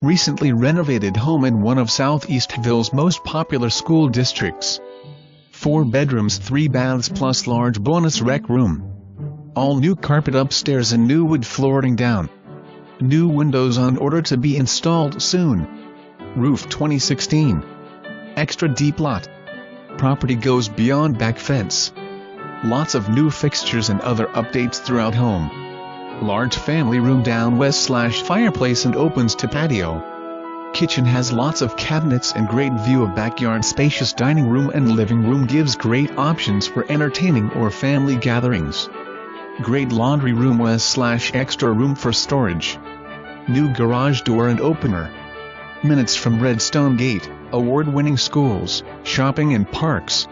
Recently renovated home in one of Southeastville's most popular school districts. 4 bedrooms 3 baths plus large bonus rec room. All new carpet upstairs and new wood flooring down. New windows on order to be installed soon. Roof 2016. Extra deep lot. Property goes beyond back fence. Lots of new fixtures and other updates throughout home. Large family room down west/fireplace and opens to patio. Kitchen has lots of cabinets and great view of backyard. Spacious dining room and living room gives great options for entertaining or family gatherings. Great laundry room west/extra room for storage. New garage door and opener. Minutes from Redstone Gate, award-winning schools, shopping and parks.